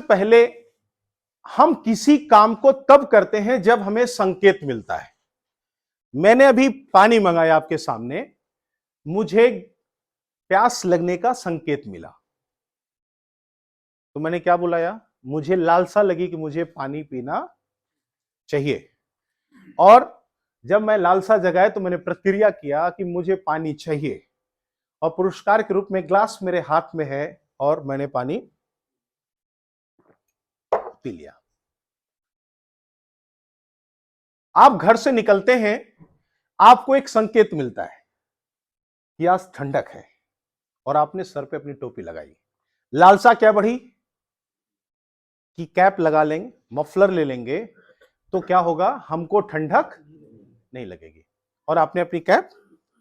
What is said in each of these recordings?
पहले हम किसी काम को तब करते हैं जब हमें संकेत मिलता है। मैंने अभी पानी मंगाया आपके सामने, मुझे प्यास लगने का संकेत मिला, तो मैंने क्या बुलाया? मुझे लालसा लगी कि मुझे पानी पीना चाहिए, और जब मैं लालसा जगाया तो मैंने प्रक्रिया किया कि मुझे पानी चाहिए, और पुरस्कार के रूप में ग्लास मेरे हाथ में है और मैंने पानी पी लिया। आप घर से निकलते हैं, आपको एक संकेत मिलता है कि आज ठंडक है, और आपने सर पे अपनी टोपी लगाई। लालसा क्या बढ़ी कि कैप लगा लेंगे, मफलर ले लेंगे, तो क्या होगा? हमको ठंडक नहीं लगेगी, और आपने अपनी कैप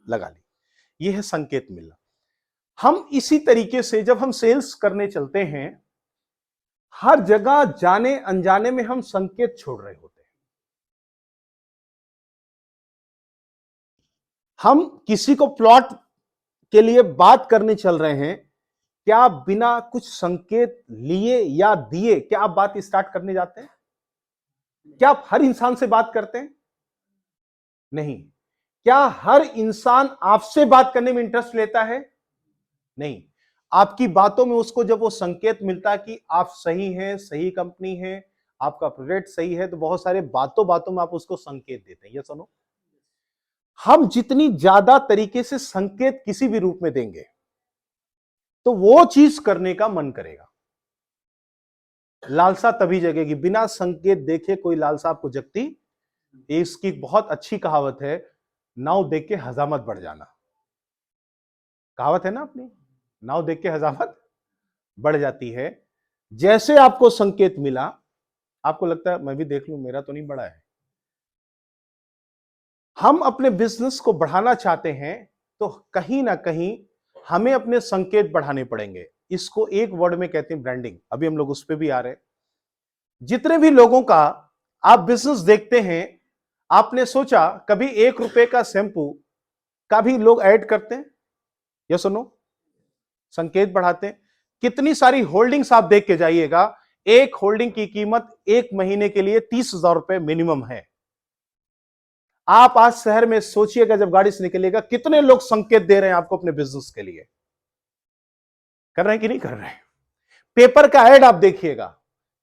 लगा ली। यह है संकेत मिलना। हम इसी तरीके से जब हम सेल्स करने चलते हैं, हर जगह जाने अनजाने में हम संकेत छोड़ रहे होते हैं। हम किसी को प्लॉट के लिए बात करने चल रहे हैं, क्या आप बिना कुछ संकेत लिए या दिए क्या आप बात स्टार्ट करने जाते हैं? क्या आप हर इंसान से बात करते हैं? नहीं। क्या हर इंसान आपसे बात करने में इंटरेस्ट लेता है? नहीं। आपकी बातों में उसको जब वो संकेत मिलता है कि आप सही हैं, सही कंपनी है, आपका प्रोडक्ट सही है, तो बहुत सारे बातों बातों में आप उसको संकेत देते हैं। ये सुनो, हम जितनी ज्यादा तरीके से संकेत किसी भी रूप में देंगे, तो वो चीज करने का मन करेगा। लालसा तभी जगेगी, बिना संकेत देखे कोई लालसा आपको जगती। इसकी बहुत अच्छी कहावत है, नाव देख के हजामत बढ़ जाना। कहावत है ना अपनी, नाव देख के हजामत बढ़ जाती है। जैसे आपको संकेत मिला, आपको लगता है मैं भी देख लूं, मेरा तो नहीं बढ़ा है। हम अपने बिजनेस को बढ़ाना चाहते हैं, तो कहीं ना कहीं हमें अपने संकेत बढ़ाने पड़ेंगे। इसको एक वर्ड में कहते हैं ब्रांडिंग। अभी हम लोग उस पर भी आ रहे हैं। जितने भी लोगों का आप बिजनेस देखते हैं, आपने सोचा कभी 1 रुपए का शैंपू का भी लोग ऐड करते हैं? या सुनो, संकेत बढ़ाते हैं। कितनी सारी होल्डिंग्स आप देख के जाइएगा, एक होल्डिंग की कीमत 1 महीने के लिए 30,000 रुपए मिनिमम है। आप आज शहर में सोचिएगा, जब गाड़ी से निकलिएगा, कितने लोग संकेत दे रहे हैं आपको अपने बिजनेस के लिए? कर रहे हैं कि नहीं कर रहे हैं? पेपर का ऐड आप देखिएगा,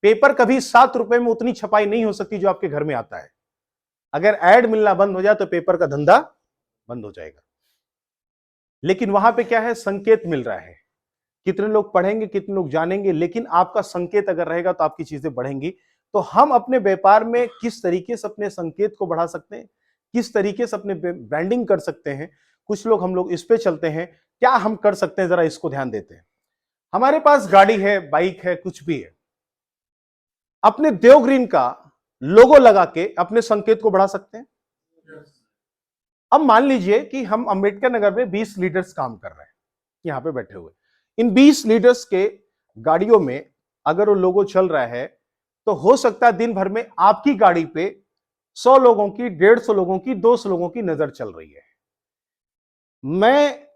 पेपर कभी 7 रुपए में उतनी छपाई नहीं हो सकती जो आपके घर में आता है। अगर ऐड मिलना बंद हो जाए तो पेपर का धंधा बंद हो जाएगा। लेकिन वहां पे क्या है? संकेत मिल रहा है। कितने लोग पढ़ेंगे, कितने लोग जानेंगे, लेकिन आपका संकेत अगर रहेगा तो आपकी चीजें बढ़ेंगी। तो हम अपने व्यापार में किस तरीके से अपने संकेत को बढ़ा सकते हैं, किस तरीके से अपने ब्रांडिंग कर सकते हैं, कुछ लोग हम लोग इस पे चलते हैं। क्या हम कर सकते हैं, जरा इसको ध्यान देते हैं। हमारे पास गाड़ी है, बाइक है, कुछ भी है, अपने देवग्रीन का लोगो लगा के अपने संकेत को बढ़ा सकते हैं। अब मान लीजिए कि हम अंबेडकर नगर में 20 लीडर्स काम कर रहे हैं, यहां पे बैठे हुए। इन 20 लीडर्स के गाड़ियों में अगर वो लोगो चल रहा है, तो हो सकता है दिन भर में आपकी गाड़ी पे 100 लोगों की, 150 लोगों की, 200 लोगों की नजर चल रही है। मैं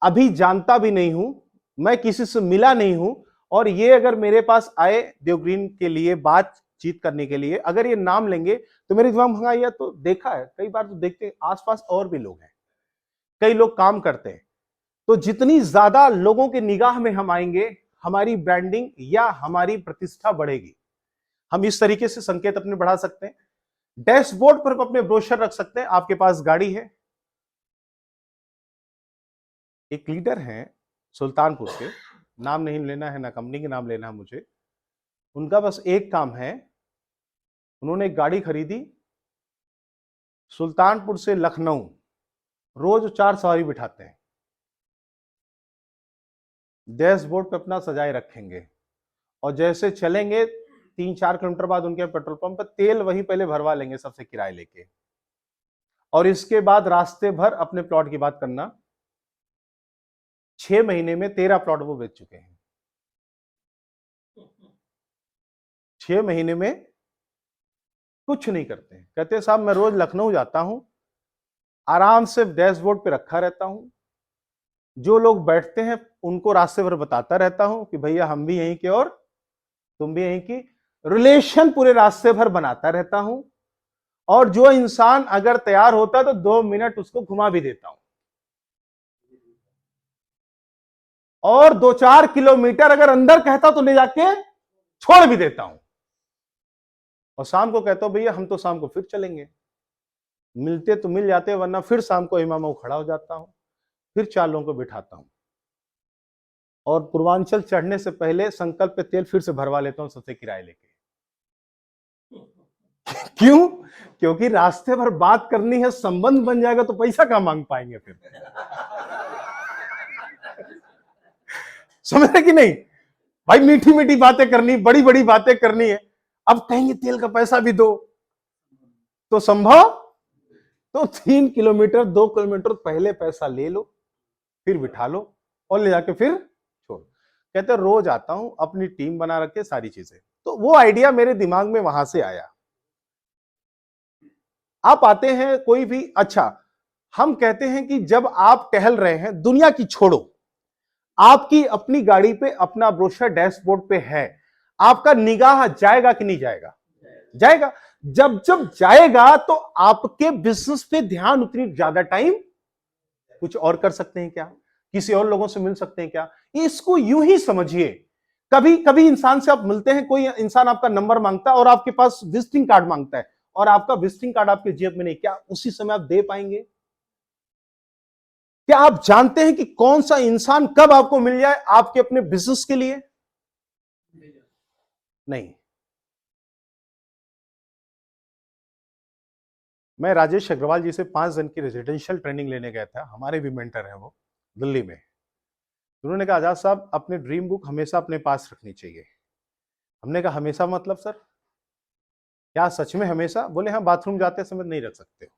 अभी जानता भी नहीं हूं, मैं किसी से मिला नहीं हूं, और ये अगर मेरे पास आए देवग्रीन के लिए बातचीत करने के लिए, अगर ये नाम लेंगे तो मेरे दिमाग में आया, तो देखा है कई बार, तो देखते हैं आसपास और भी लोग हैं, कई लोग काम करते हैं। तो जितनी ज्यादा लोगों की निगाह में हम आएंगे, हमारी ब्रांडिंग या हमारी प्रतिष्ठा बढ़ेगी। हम इस तरीके से संकेत अपने बढ़ा सकते हैं। डैशबोर्ड पर अपने ब्रोशर रख सकते हैं। आपके पास गाड़ी है, एक लीडर हैं सुल्तानपुर के, नाम नहीं लेना है, ना कंपनी के नाम लेना है मुझे। उनका बस एक काम है, उन्होंने एक गाड़ी खरीदी, सुल्तानपुर से लखनऊ रोज 4 सवारी बिठाते हैं, डैशबोर्ड पे अपना सजाए रखेंगे, और जैसे चलेंगे 3-4 किलोमीटर बाद उनके पेट्रोल पंप पर तेल वहीं पहले भरवा लेंगे सबसे किराए लेके, और इसके बाद रास्ते भर अपने प्लॉट की बात करना। 6 महीने में 13 प्लॉट वो बेच चुके हैं। 6 महीने में कुछ नहीं करते हैं, कहते हैं साहब मैं रोज लखनऊ जाता हूं, आराम से डैशबोर्ड पे रखा रहता हूं, जो लोग बैठते हैं उनको रास्ते भर बताता रहता हूं कि भैया हम भी यहीं के और तुम भी यहीं की। रिलेशन पूरे रास्ते भर बनाता रहता हूं, और जो इंसान अगर तैयार होता तो 2 मिनट उसको घुमा भी देता हूं, और 2-4 किलोमीटर अगर अंदर कहता तो ले जाके छोड़ भी देता हूं, और शाम को कहता हूं भैया हम तो शाम को फिर चलेंगे। मिलते तो मिल जाते, वरना फिर शाम को इमाम खड़ा हो जाता हूं, फिर 4 लोगों को बिठाता हूं, और पूर्वांचल चढ़ने से पहले संकल्प पे तेल फिर से भरवा लेता हूं सबसे किराए लेके। क्यों? क्योंकि रास्ते भर बात करनी है, संबंध बन जाएगा तो पैसा कहाँ मांग पाएंगे फिर। समझ रहे कि नहीं भाई? मीठी मीठी बातें करनी, बड़ी बड़ी बातें करनी है। अब कहेंगे तेल का पैसा भी दो, तो संभव? तो 3 किलोमीटर 2 किलोमीटर पहले पैसा ले लो, फिर बिठा लो, और ले जाके फिर छोड़। कहते रोज आता हूं, अपनी टीम बना रखे, सारी चीजें। तो वो आइडिया मेरे दिमाग में वहां से आया। आप आते हैं कोई भी, अच्छा हम कहते हैं कि जब आप टहल रहे हैं, दुनिया की छोड़ो, आपकी अपनी गाड़ी पे अपना ब्रोशर डैशबोर्ड पे है, आपका निगाह जाएगा कि नहीं जाएगा? जाएगा। जब जब जाएगा तो आपके बिजनेस पे ध्यान उतनी ज्यादा टाइम कुछ और कर सकते हैं क्या? किसी और लोगों से मिल सकते हैं क्या? इसको यूं ही समझिए। कभी कभी इंसान से आप मिलते हैं, कोई इंसान आपका नंबर मांगता है और आपके पास विजिटिंग कार्ड मांगता है, और आपका विजिटिंग कार्ड आपके जेब में नहीं, क्या उसी समय आप दे पाएंगे? क्या आप जानते हैं कि कौन सा इंसान कब आपको मिल जाए आपके अपने बिजनेस के लिए? नहीं। मैं राजेश अग्रवाल जी से 5 दिन की रेजिडेंशियल ट्रेनिंग लेने गया था, हमारे भी मेंटर हैं वो, दिल्ली में। उन्होंने कहा आजाद साहब अपने ड्रीम बुक हमेशा अपने पास रखनी चाहिए। हमने कहा हमेशा मतलब सर? क्या सच में हमेशा? बोले हाँ, बाथरूम जाते समय नहीं रख सकते।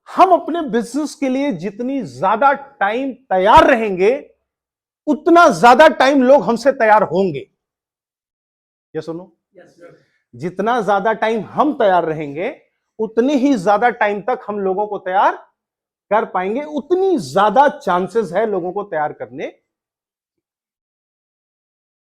हम अपने बिजनेस के लिए जितनी ज्यादा टाइम तैयार रहेंगे, उतना ज्यादा टाइम लोग हमसे तैयार होंगे। ये सुनो, जितना ज्यादा टाइम हम तैयार रहेंगे, उतनी ही ज्यादा टाइम तक हम लोगों को तैयार कर पाएंगे, उतनी ज्यादा चांसेस है लोगों को तैयार करने।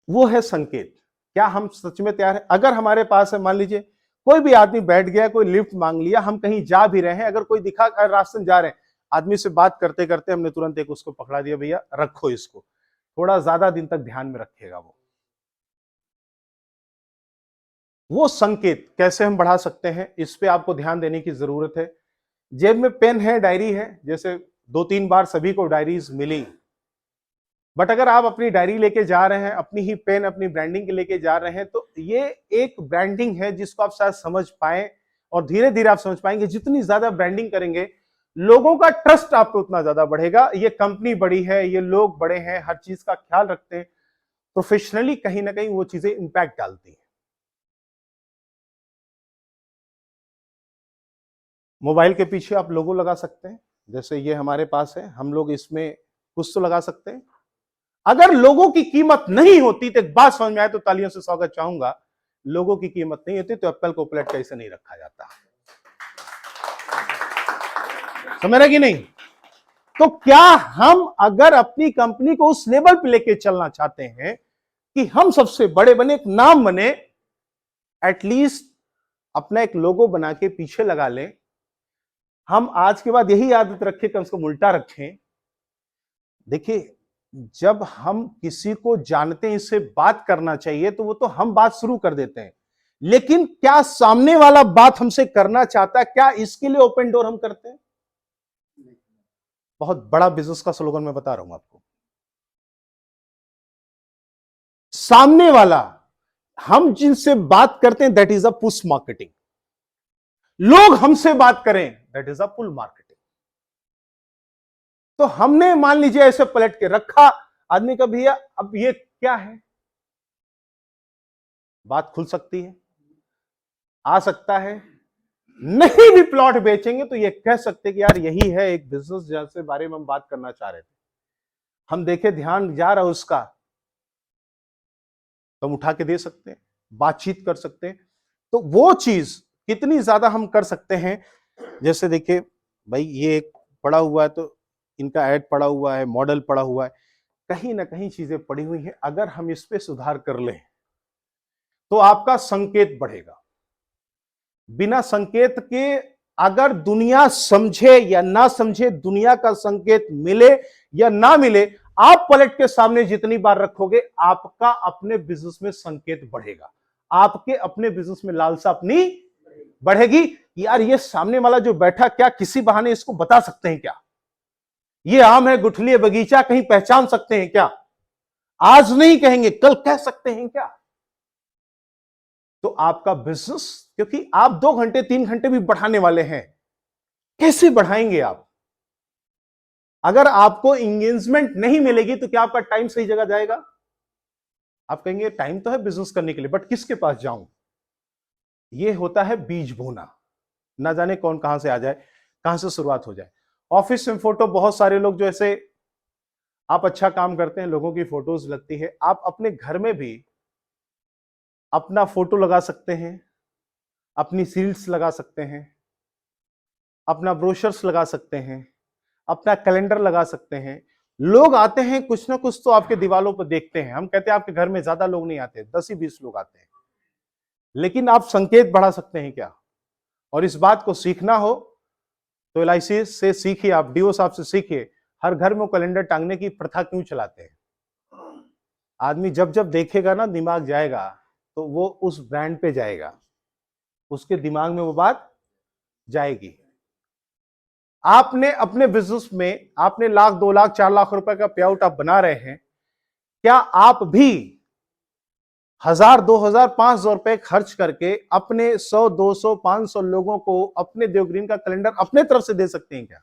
वो है संकेत। क्या हम सच में तैयार हैं? अगर हमारे पास है, मान लीजिए कोई भी आदमी बैठ गया, कोई लिफ्ट मांग लिया, हम कहीं जा भी रहे हैं, अगर कोई दिखा रास्ते में जा रहे हैं, आदमी से बात करते करते हमने तुरंत एक उसको पकड़ा दिया, भैया रखो इसको, थोड़ा ज्यादा दिन तक ध्यान में रखेगा वो संकेत कैसे हम बढ़ा सकते हैं, इस पे आपको ध्यान देने की जरूरत है। जेब में पेन है, डायरी है, जैसे 2-3 बार सभी को डायरीज मिली, बट अगर आप अपनी डायरी लेके जा रहे हैं, अपनी ही पेन अपनी ब्रांडिंग के लेके जा रहे हैं, तो ये एक ब्रांडिंग है जिसको आप शायद समझ पाए, और धीरे धीरे आप समझ पाएंगे जितनी ज्यादा ब्रांडिंग करेंगे, लोगों का ट्रस्ट आप पे उतना ज्यादा बढ़ेगा। ये कंपनी बड़ी है, ये लोग बड़े हैं, हर चीज का ख्याल रखते हैं, प्रोफेशनली कहीं ना कहीं वो चीजें इंपैक्ट डालती हैं। मोबाइल के पीछे आप लोगो लगा सकते हैं, जैसे ये हमारे पास है, हम लोग इसमें कुछ तो लगा सकते हैं। अगर लोगों की कीमत नहीं होती, तो एक बात समझ में आए तो तालियों से स्वागत चाहूंगा, लोगों की कीमत नहीं होती तो एप्पल को प्लेट कैसे नहीं रखा जाता? समझ रहे कि नहीं? तो क्या हम अगर अपनी कंपनी को उस लेवल पे लेके चलना चाहते हैं कि हम सबसे बड़े बने, एक नाम बने, एटलीस्ट अपना एक लोगो बना के पीछे लगा लें। हम आज के बाद यही आदत रखें कि उसको उल्टा रखें। देखिए, जब हम किसी को जानते हैं, इससे बात करना चाहिए, तो वो तो हम बात शुरू कर देते हैं, लेकिन क्या सामने वाला बात हमसे करना चाहता है? क्या इसके लिए ओपन डोर हम करते हैं? बहुत बड़ा बिजनेस का स्लोगन मैं बता रहा हूं आपको। सामने वाला, हम जिनसे बात करते हैं, that is a push marketing. लोग हमसे बात करें, that is a pull marketing. तो हमने मान लीजिए ऐसे पलट के रखा, आदमी का भैया अब ये क्या है, बात खुल सकती है, आ सकता है। नहीं भी प्लॉट बेचेंगे तो ये कह सकते कि यार यही है एक बिजनेस जैसे बारे में हम बात करना चाह रहे थे, हम देखे ध्यान जा रहा है उसका, तो हम उठा के दे सकते हैं, बातचीत कर सकते हैं। तो वो चीज कितनी ज्यादा हम कर सकते हैं। जैसे देखिए भाई, ये एक पड़ा हुआ है, तो इनका ऐड पड़ा हुआ है, मॉडल पड़ा हुआ है, कहीं ना कहीं चीजें पड़ी हुई हैं, अगर हम इस पे सुधार कर लें तो आपका संकेत बढ़ेगा। बिना संकेत के अगर दुनिया समझे या ना समझे, दुनिया का संकेत मिले या ना मिले, आप पलट के सामने जितनी बार रखोगे आपका अपने बिजनेस में संकेत बढ़ेगा, आपके अपने बिजनेस में लालसा अपनी बढ़ेगी। यार ये सामने वाला जो बैठा, क्या किसी बहाने इसको बता सकते हैं क्या? ये आम है, गुठली है, बगीचा, कहीं पहचान सकते हैं क्या? आज नहीं कहेंगे, कल कह सकते हैं क्या? तो आपका बिजनेस, क्योंकि आप 2 घंटे 3 घंटे भी बढ़ाने वाले हैं, कैसे बढ़ाएंगे आप? अगर आपको एंगेजमेंट नहीं मिलेगी तो क्या आपका टाइम सही जगह जाएगा? आप कहेंगे टाइम तो है बिजनेस करने के लिए, बट किसके पास जाऊं? ये होता है बीज बोना, ना जाने कौन कहां से आ जाए, कहां से शुरुआत हो जाए। ऑफिस में फोटो, बहुत सारे लोग जो ऐसे, आप अच्छा काम करते हैं, लोगों की फोटोज लगती है, आप अपने घर में भी अपना फोटो लगा सकते हैं, अपनी सील्स लगा सकते हैं, अपना ब्रोशर्स लगा सकते हैं, अपना कैलेंडर लगा सकते हैं। लोग आते हैं, कुछ ना कुछ तो आपके दीवारों पर देखते हैं। हम कहते हैं आपके घर में ज्यादा लोग नहीं आते, 10 ही 20 लोग आते हैं, लेकिन आप संकेत बढ़ा सकते हैं क्या? और इस बात को सीखना हो तो LIC से सीखिए, आप DO साहब से सीखिए। हर घर में कैलेंडर टांगने की प्रथा क्यों चलाते हैं? आदमी जब जब देखेगा ना, दिमाग जाएगा, तो वो उस ब्रांड पे जाएगा, उसके दिमाग में वो बात जाएगी। आपने अपने बिजनेस में, आपने लाख 2 लाख 4 लाख रुपए का पे आउट आप बना रहे हैं, क्या आप भी 1000 2000 5000 रुपए खर्च करके अपने 100 200 500 लोगों को अपने देवग्रीन का कैलेंडर अपने तरफ से दे सकते हैं क्या?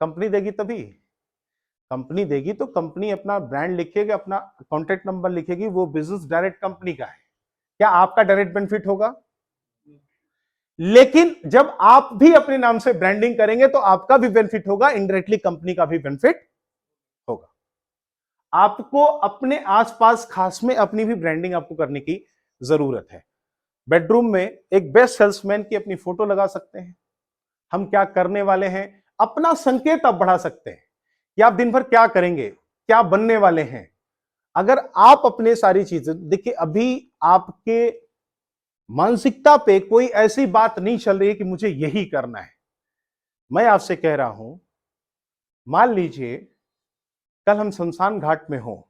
कंपनी देगी तभी। कंपनी देगी तो कंपनी अपना ब्रांड लिखेगी, अपना कॉन्टेक्ट नंबर लिखेगी, वो बिजनेस डायरेक्ट कंपनी का है। क्या आपका डायरेक्ट बेनिफिट होगा? लेकिन जब आप भी अपने नाम से ब्रांडिंग करेंगे तो आपका भी बेनिफिट होगा, इनडायरेक्टली कंपनी का भी बेनिफिट होगा। आपको अपने आसपास खास में अपनी भी ब्रांडिंग आपको करने की जरूरत है। बेडरूम में एक बेस्ट सेल्समैन की अपनी फोटो लगा सकते हैं, हम क्या करने वाले हैं, अपना संकेत आप बढ़ा सकते हैं कि आप दिन भर क्या करेंगे, क्या बनने वाले हैं। अगर आप अपने सारी चीजें देखिए, अभी आपके मानसिकता पे कोई ऐसी बात नहीं चल रही है कि मुझे यही करना है। मैं आपसे कह रहा हूं, मान लीजिए कल हम शमशान घाट में हो,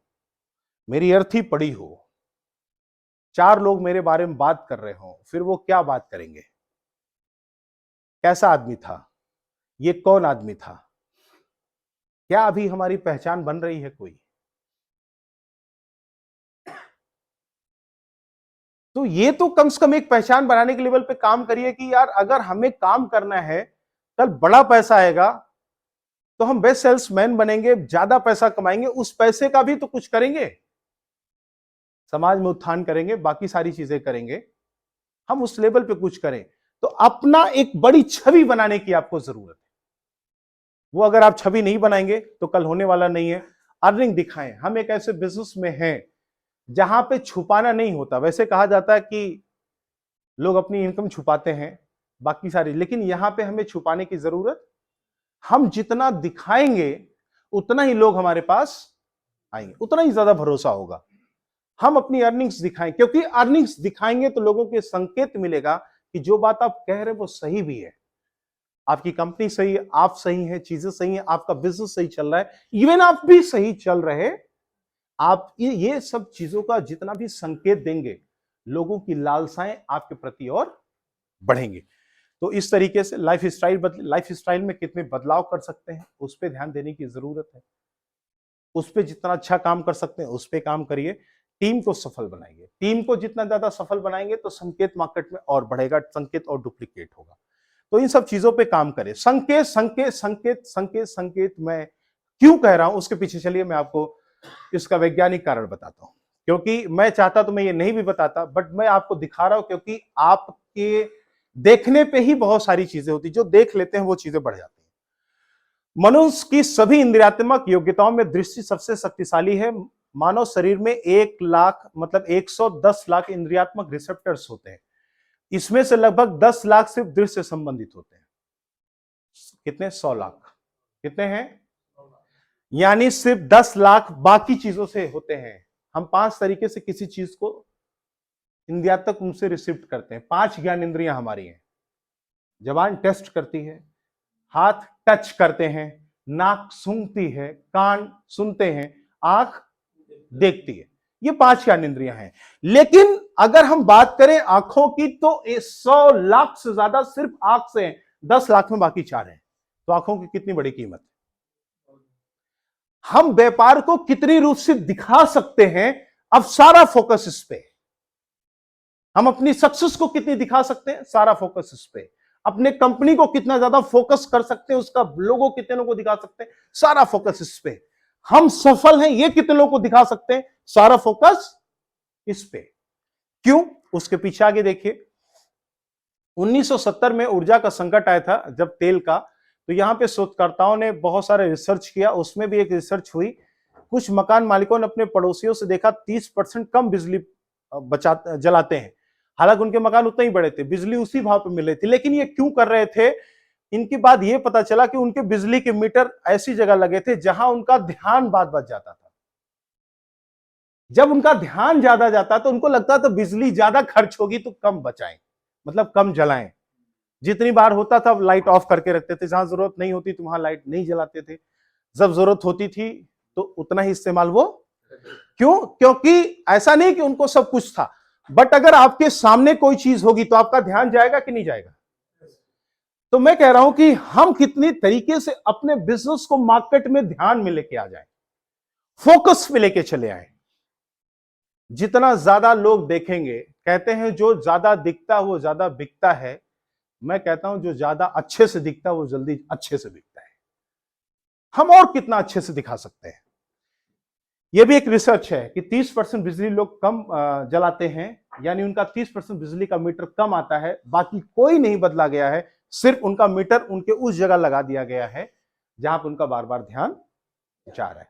मेरी अर्थी पड़ी हो, 4 लोग मेरे बारे में बात कर रहे हो, फिर वो क्या बात करेंगे? कैसा आदमी था ये, कौन आदमी था? क्या अभी हमारी पहचान बन रही है कोई? तो ये तो कम से कम एक पहचान बनाने के लेवल पे काम करिए कि यार अगर हमें काम करना है, कल बड़ा पैसा आएगा तो हम बेस्ट सेल्समैन बनेंगे, ज्यादा पैसा कमाएंगे, उस पैसे का भी तो कुछ करेंगे, समाज में उत्थान करेंगे, बाकी सारी चीजें करेंगे, हम उस लेवल पे कुछ करें। तो अपना एक बड़ी छवि बनाने की आपको जरूरत है। वो अगर आप छवि नहीं बनाएंगे तो कल होने वाला नहीं है। अर्निंग दिखाएं। हम एक ऐसे बिजनेस में हैं जहां पे छुपाना नहीं होता। वैसे कहा जाता है कि लोग अपनी इनकम छुपाते हैं, बाकी सारी, लेकिन यहां पे हमें छुपाने की जरूरत, हम जितना दिखाएंगे उतना ही लोग हमारे पास आएंगे, उतना ही ज्यादा भरोसा होगा। हम अपनी अर्निंग्स दिखाएं, क्योंकि अर्निंग्स दिखाएंगे तो लोगों के संकेत मिलेगा कि जो बात आप कह रहे हैं वो सही भी है, आपकी कंपनी सही है, आप सही हैं, चीजें सही हैं, आपका बिजनेस सही चल रहा है, इवन आप भी सही चल रहे। आप ये सब चीजों का जितना भी संकेत देंगे, लोगों की लालसाएं आपके प्रति और बढ़ेंगे। तो इस तरीके से लाइफ स्टाइल में कितने बदलाव कर सकते हैं, उस पर ध्यान देने की जरूरत है। उस पर जितना अच्छा काम कर सकते हैं उस पर काम करिए। टीम को सफल बनाइए। टीम को जितना ज्यादा सफल बनाएंगे तो संकेत मार्केट में और बढ़ेगा, संकेत और डुप्लीकेट होगा। तो इन सब चीजों पे काम करें। संकेत संकेत संकेत संकेत संकेत मैं क्यों कह रहा हूं, उसके पीछे चलिए मैं आपको इसका वैज्ञानिक कारण बताता हूं। क्योंकि मैं चाहता तो मैं ये नहीं भी बताता, बट मैं आपको दिखा रहा हूं, क्योंकि आपके देखने पे ही बहुत सारी चीजें होती, जो देख लेते हैं वो चीजें बढ़ जाती हैं। मनुष्य की सभी इंद्रियात्मक योग्यताओं में दृष्टि सबसे शक्तिशाली है। मानव शरीर में 1 लाख मतलब 110 लाख इंद्रियात्मक रिसेप्टर्स होते हैं। इसमें से लगभग 10 लाख सिर्फ दृश्य से संबंधित होते हैं। कितने? 100 लाख। कितने हैं? यानी सिर्फ 10 लाख बाकी चीजों से होते हैं। हम 5 तरीके से किसी चीज को इंडिया तक उनसे रिसीव करते हैं। 5 ज्ञान इंद्रियां हमारी हैं। जबान टेस्ट करती है, हाथ टच करते हैं, नाक सूंघती है, कान सुनते हैं, आंख देखती है। ये 5 ज्ञान इंद्रियां हैं। लेकिन अगर हम बात करें आंखों की तो 100 लाख से ज्यादा सिर्फ आंख से है, 10 लाख में बाकी 4 हैं। तो आंखों की कितनी बड़ी कीमत है। हम व्यापार को कितनी रूप से दिखा सकते हैं, अब सारा फोकस इस पे। हम अपनी सक्सेस को कितनी दिखा सकते हैं, सारा फोकस इस पे। अपने कंपनी को कितना ज्यादा फोकस कर सकते हैं, उसका लोगो कितने लोगों को दिखा सकते हैं, सारा फोकस इस पे। हम सफल हैं ये कितने लोगों को दिखा सकते हैं, सारा फोकस इस पे। क्यों? उसके पीछे आगे देखिए। 1970 में ऊर्जा का संकट आया था जब तेल का, तो यहां पे शोधकर्ताओं ने बहुत सारे रिसर्च किया। उसमें भी एक रिसर्च हुई, कुछ मकान मालिकों ने अपने पड़ोसियों से देखा 30% कम बिजली जलाते हैं। हालांकि उनके मकान उतने ही बड़े थे, बिजली उसी भाव पे मिल रही थी। लेकिन ये क्यों कर रहे थे, इनकी बात ये पता चला कि उनके बिजली के मीटर ऐसी जगह लगे थे जहां उनका ध्यान बात बच जाता था। जब उनका ध्यान ज्यादा जाता तो उनको लगता था बिजली ज्यादा खर्च होगी तो कम बचाएं, मतलब कम जलाएं। जितनी बार होता था लाइट ऑफ करके रखते थे, जहां जरूरत नहीं होती तो वहां लाइट नहीं जलाते थे, जब जरूरत होती थी तो उतना ही इस्तेमाल वो। क्यों? क्योंकि ऐसा नहीं कि उनको सब कुछ था, बट अगर आपके सामने कोई चीज होगी तो आपका ध्यान जाएगा कि नहीं जाएगा। तो मैं कह रहा हूं कि हम कितनी तरीके से अपने बिजनेस को मार्केट में ध्यान में लेके आ जाए, फोकस पे लेके चले आए। जितना ज्यादा लोग देखेंगे, कहते हैं जो ज्यादा दिखता है वो ज्यादा बिकता है। मैं कहता हूं जो ज्यादा अच्छे से दिखता है वो जल्दी अच्छे से बिकता है। हम और कितना अच्छे से दिखा सकते हैं। यह भी एक रिसर्च है कि 30% बिजली लोग कम जलाते हैं, यानी उनका 30% बिजली का मीटर कम आता है। बाकी कोई नहीं बदला गया है, सिर्फ उनका मीटर उनके उस जगह लगा दिया गया है जहां पर उनका बार बार ध्यान जा रहा है।